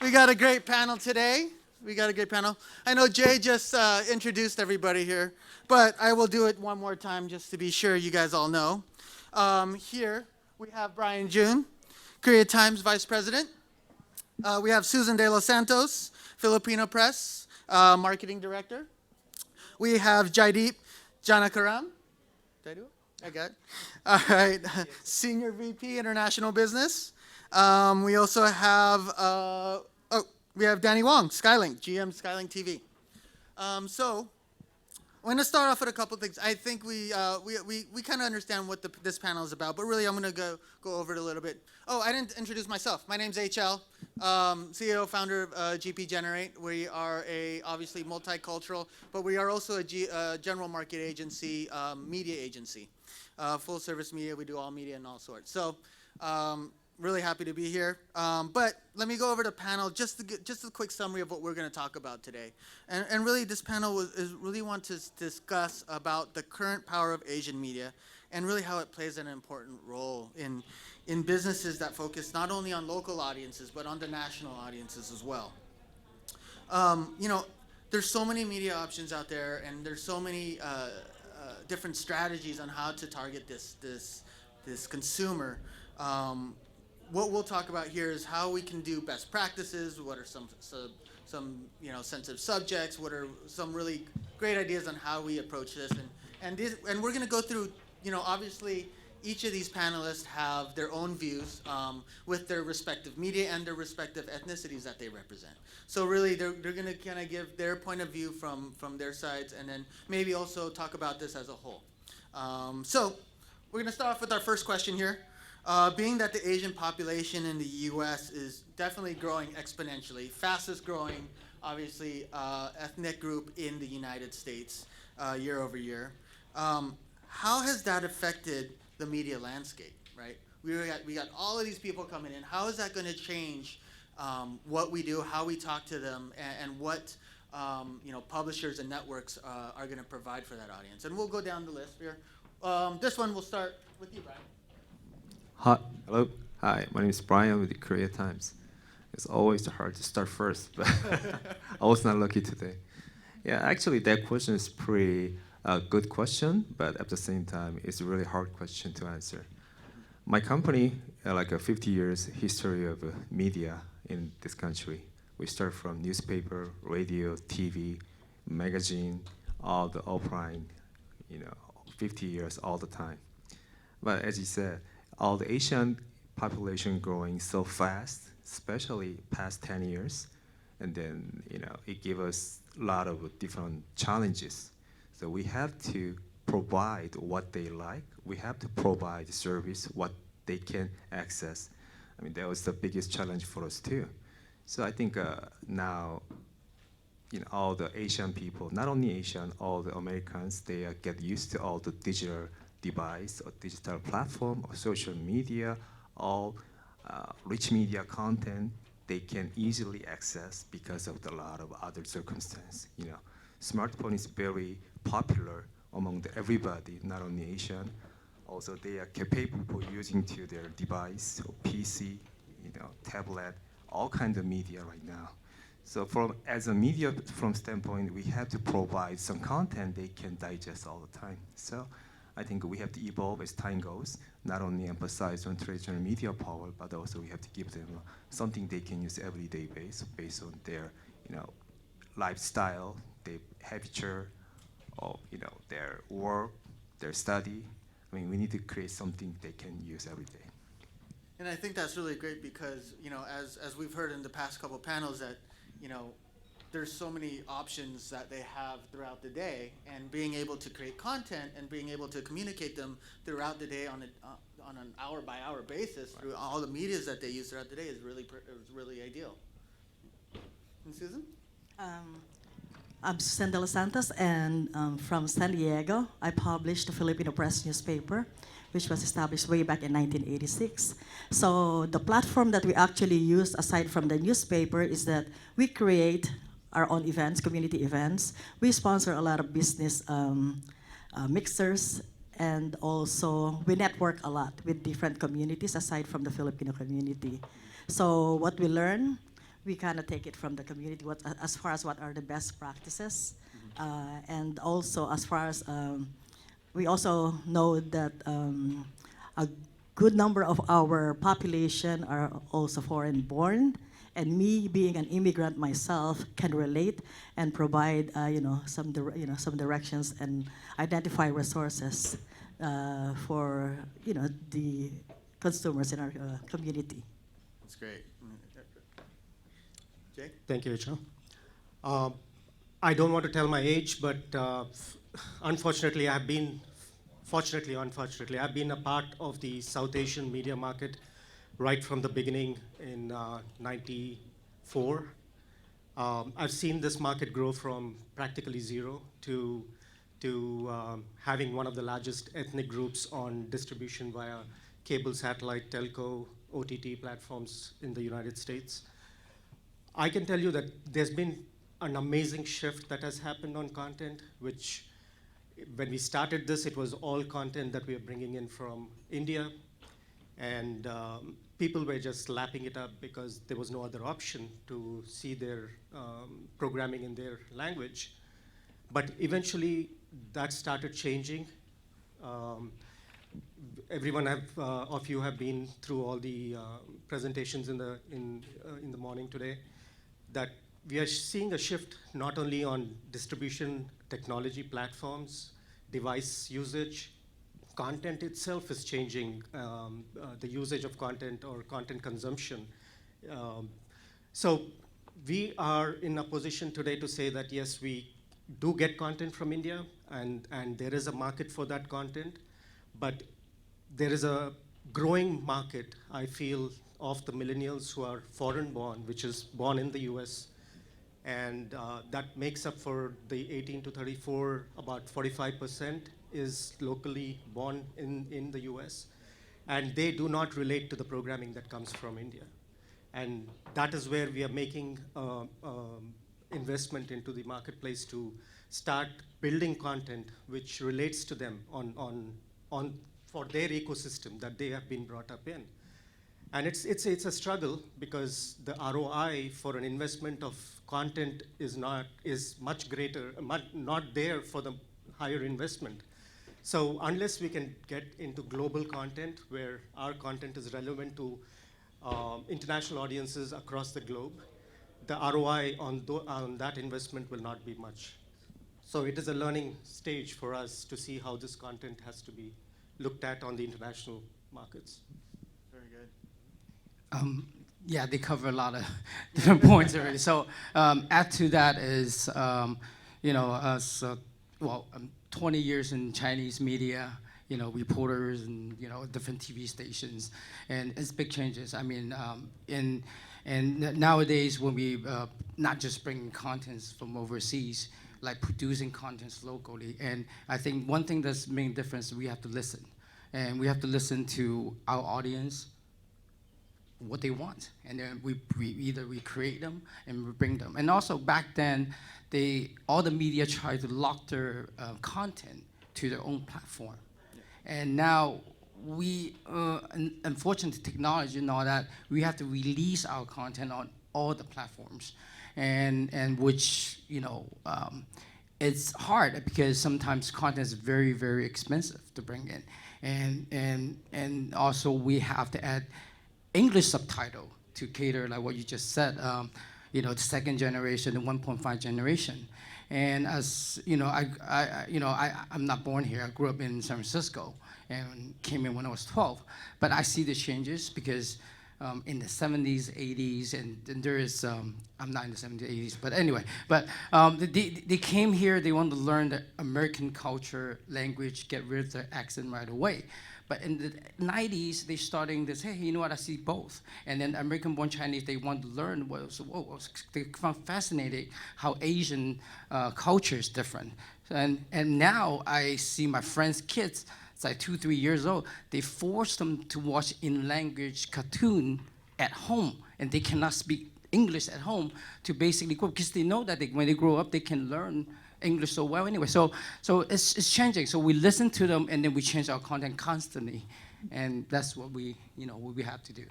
We got a great panel today. We got a great panel. I know Jay just introduced everybody here, but I will do it one more time just to be sure you guys all know. Here we have Brian June, Korea Times Vice President. We have Susan De Los Santos, Filipino Press, Marketing Director. We have Jaideep Janakaram. Did I do it? I got it. All right. Senior VP International Business. We also have we have Danny Wong, Skylink, GM Skylink TV. So I'm going to start off with a couple of things. I think we kind of understand what this panel is about, but really I'm going to go over it a little bit. Oh, I didn't introduce myself. My name's HL, CEO, founder of GP Generate. We are obviously multicultural, but we are also a general market agency, media agency, full service media. We do all media and all sorts. So really happy to be here. But let me go over the panel, just a quick summary of what we're going to talk about today. And really this panel is really want to discuss about the current power of Asian media and really how it plays an important role in businesses that focus not only on local audiences, but on the national audiences as well. There's so many media options out there, and there's so many different strategies on how to target this consumer. What we'll talk about here is how we can do best practices, what are some sensitive subjects, what are some really great ideas on how we approach this, and we're going to go through, obviously each of these panelists have their own views with their respective media and their respective ethnicities that they represent. So really they're going to kind of give their point of view from their sides, and then maybe also talk about this as a whole. So we're going to start off with our first question here. Being that the Asian population in the U.S. is definitely growing exponentially, fastest growing, obviously, ethnic group in the United States year over year, how has that affected the media landscape, right? We got all of these people coming in. How is that going to change what we do, how we talk to them, and what publishers and networks are going to provide for that audience? And we'll go down the list here. This one we'll start with you, Brian. Hi, hello. Hi, my name is Brian with the Korea Times. It's always hard to start first, but I was not lucky today. Yeah, actually, that question is pretty good question, but at the same time, it's a really hard question to answer. My company, like a 50 years history of media in this country. We start from newspaper, radio, TV, magazine, all the offline, 50 years all the time. But as you said, all the Asian population growing so fast, especially past 10 years, and then it gave us a lot of different challenges. So we have to provide what they like. We have to provide service what they can access. I mean, that was the biggest challenge for us too. So I think now, all the Asian people, not only Asian, all the Americans, they get used to all the digital device or digital platform or social media, all rich media content they can easily access because of a lot of other circumstances. Smartphone is very popular among everybody, not only Asian. Also, they are capable for using to their device or PC, tablet, all kinds of media right now. So as a media standpoint, we have to provide some content they can digest all the time. So I think we have to evolve as time goes, not only emphasize on traditional media power, but also we have to give them something they can use everyday based on their lifestyle, their habitude, or their work, their study. I mean, we need to create something they can use every day. And I think that's really great because, as we've heard in the past couple of panels that, there's so many options that they have throughout the day, and being able to create content and being able to communicate them throughout the day on an hour-by-hour basis through all the medias that they use throughout the day is really ideal. And Susan? I'm Susan De Los Santos, and from San Diego. I published the Filipino Press newspaper, which was established way back in 1986. So the platform that we actually use, aside from the newspaper, is that we create our own events, community events. We sponsor a lot of business mixers, and also we network a lot with different communities aside from the Filipino community. So what we learn, we kind of take it from the community as far as what are the best practices. And also as far as we also know that a good number of our population are also foreign born, and me being an immigrant myself can relate and provide some some directions and identify resources for the consumers in our community. That's great. Jay? Thank you, Rachel. I don't want to tell my age, but unfortunately, unfortunately, I've been a part of the South Asian media market right from the beginning in '94. I've seen this market grow from practically zero to having one of the largest ethnic groups on distribution via cable, satellite, telco, OTT platforms in the United States. I can tell you that there's been an amazing shift that has happened on content, which when we started this, it was all content that we were bringing in from India. And people were just lapping it up because there was no other option to see their programming in their language. But eventually, that started changing. Everyone of you have been through all the presentations in the morning today. That we are seeing a shift not only on distribution technology platforms, device usage, content itself is changing, the usage of content or content consumption. So we are in a position today to say that yes, we do get content from India, and there is a market for that content, but there is a growing market, I feel, of the millennials who are foreign born, which is born in the US. And that makes up for the 18 to 34, about 45% is locally born in the US. And they do not relate to the programming that comes from India. And that is where we are making investment into the marketplace to start building content which relates to them for their ecosystem that they have been brought up in. And it's a struggle because the ROI for an investment of content is much greater, not there for the higher investment. So unless we can get into global content where our content is relevant to international audiences across the globe, the ROI on that investment will not be much. So it is a learning stage for us to see how this content has to be looked at on the international markets. Very good. Yeah, they cover a lot of different points already. So add to that is, us, 20 years in Chinese media, reporters and, different TV stations, and it's big changes. I mean, and nowadays when we not just bringing contents from overseas, like producing contents locally, and I think one thing that's making difference, we have to listen. And we have to listen to our audience, what they want, and then we either create them and we bring them. And also back then, all the media tried to lock their content to their own platform. Yeah. And now we, unfortunately, technology and all that, we have to release our content on all the platforms, and which it's hard because sometimes content is very, very expensive to bring in, and also we have to add English subtitle to cater, like what you just said, the second generation, the 1.5 generation. And as I'm not born here. I grew up in San Francisco and came in when I was 12. But I see the changes because in the 70s, 80s, and there is, I'm not in the 70s, 80s, but anyway. But they came here, they wanted to learn the American culture, language, get rid of their accent right away. But in the 90s, they starting this, hey, you know what, I see both. And then American-born Chinese, they want to learn, they found fascinating how Asian culture is different. And now I see my friends' kids, it's like 2, 3 years old, they force them to watch in-language cartoon at home, and they cannot speak English at home to basically grow, because they know that when they grow up, they can learn English so well anyway. So it's changing. So we listen to them, and then we change our content constantly, and that's what we have to do.